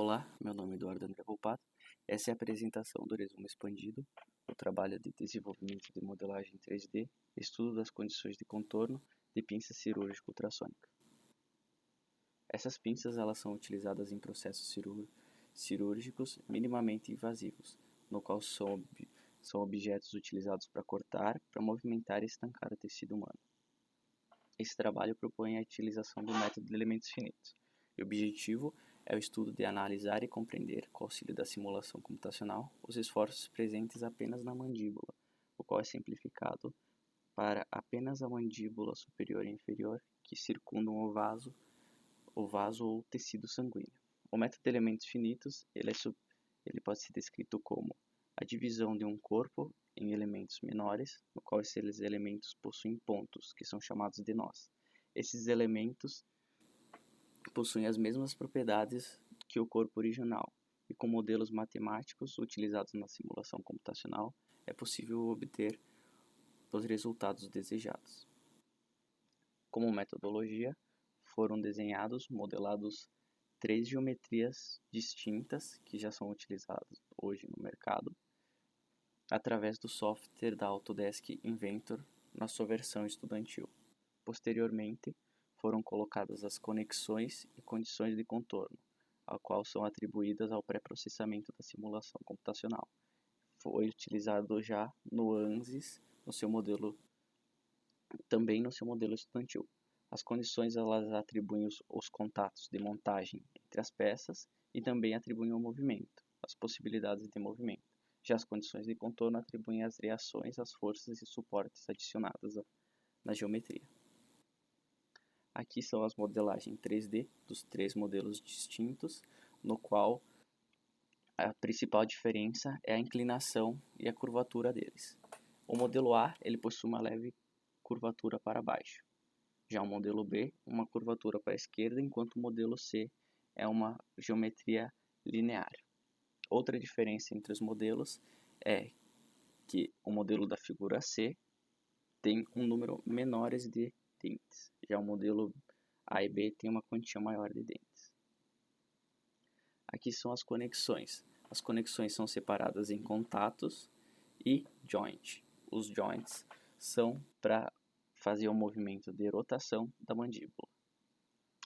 Olá, meu nome é Eduardo André Volpato. Essa é a apresentação do resumo expandido, o trabalho de desenvolvimento de modelagem 3D, estudo das condições de contorno de pinça cirúrgica ultrassônica. Essas pinças elas são utilizadas em processos cirúrgicos minimamente invasivos, no qual são objetos utilizados para cortar, para movimentar e estancar o tecido humano. Esse trabalho propõe a utilização do método de elementos finitos. O objetivo é o estudo de analisar e compreender, com o auxílio da simulação computacional, os esforços presentes apenas na mandíbula, o qual é simplificado para apenas a mandíbula superior e inferior que circundam o vaso ou tecido sanguíneo. O método de elementos finitos ele pode ser descrito como a divisão de um corpo em elementos menores, no qual esses elementos possuem pontos, que são chamados de nós. Esses elementos possuem as mesmas propriedades que o corpo original, e com modelos matemáticos utilizados na simulação computacional, é possível obter os resultados desejados. Como metodologia, foram modelados 3 geometrias distintas que já são utilizadas hoje no mercado, através do software da Autodesk Inventor na sua versão estudantil. Posteriormente, foram colocadas as conexões e condições de contorno, a qual são atribuídas ao pré-processamento da simulação computacional. Foi utilizado já no ANSYS, também no seu modelo estudantil. As condições elas atribuem os contatos de montagem entre as peças e também atribuem o movimento, as possibilidades de movimento. Já as condições de contorno atribuem as reações, as forças e suportes adicionadas na geometria. Aqui são as modelagens 3D dos 3 modelos distintos, no qual a principal diferença é a inclinação e a curvatura deles. O modelo A ele possui uma leve curvatura para baixo. Já o modelo B, uma curvatura para a esquerda, enquanto o modelo C é uma geometria linear. Outra diferença entre os modelos é que o modelo da figura C tem um número menores de dentes. Já o modelo A e B tem uma quantia maior de dentes. Aqui são as conexões. As conexões são separadas em contatos e joint. Os joints são para fazer o movimento de rotação da mandíbula.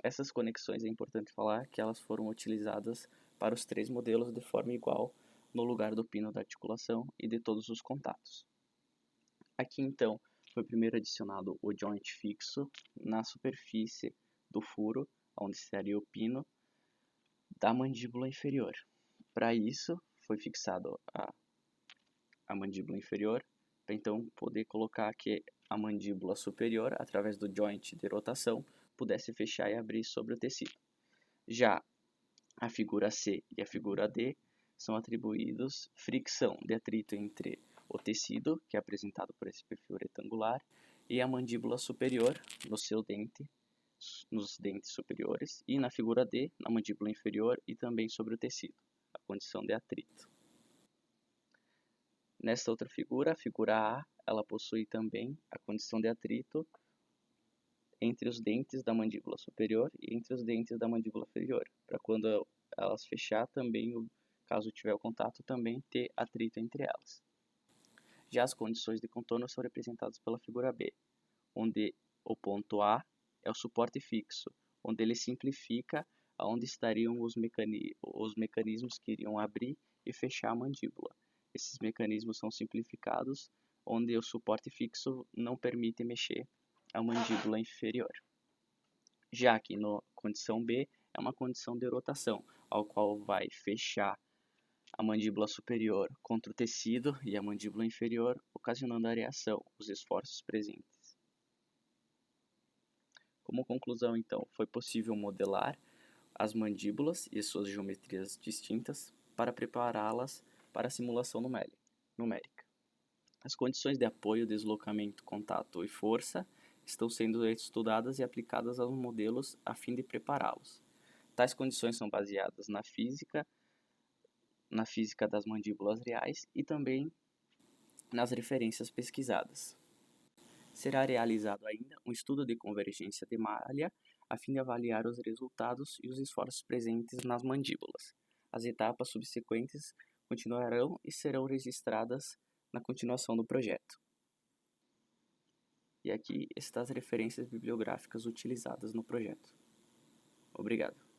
Essas conexões é importante falar que elas foram utilizadas para os 3 modelos de forma igual no lugar do pino da articulação e de todos os contatos. Aqui então foi primeiro adicionado o joint fixo na superfície do furo, onde estaria o pino da mandíbula inferior. Para isso foi fixado a mandíbula inferior, para então poder colocar que a mandíbula superior, através do joint de rotação, pudesse fechar e abrir sobre o tecido. Já a figura C e a figura D são atribuídos fricção de atrito entre o tecido, que é apresentado por esse perfil retangular, e a mandíbula superior nos dentes superiores, e na figura D, na mandíbula inferior e também sobre o tecido, a condição de atrito. Nesta outra figura, a figura A, ela possui também a condição de atrito entre os dentes da mandíbula superior e entre os dentes da mandíbula inferior, para quando elas fechar também, caso tiver o contato, também ter atrito entre elas. Já as condições de contorno são representadas pela figura B, onde o ponto A é o suporte fixo, onde ele simplifica onde estariam os mecanismos que iriam abrir e fechar a mandíbula. Esses mecanismos são simplificados, onde o suporte fixo não permite mexer a mandíbula inferior. Já que na condição B é uma condição de rotação, ao qual vai fechar a mandíbula superior contra o tecido e a mandíbula inferior, ocasionando a reação, os esforços presentes. Como conclusão, então, foi possível modelar as mandíbulas e suas geometrias distintas para prepará-las para a simulação numérica. As condições de apoio, deslocamento, contato e força estão sendo estudadas e aplicadas aos modelos a fim de prepará-los. Tais condições são baseadas na física das mandíbulas reais e também nas referências pesquisadas. Será realizado ainda um estudo de convergência de malha a fim de avaliar os resultados e os esforços presentes nas mandíbulas. As etapas subsequentes continuarão e serão registradas na continuação do projeto. E aqui estão as referências bibliográficas utilizadas no projeto. Obrigado.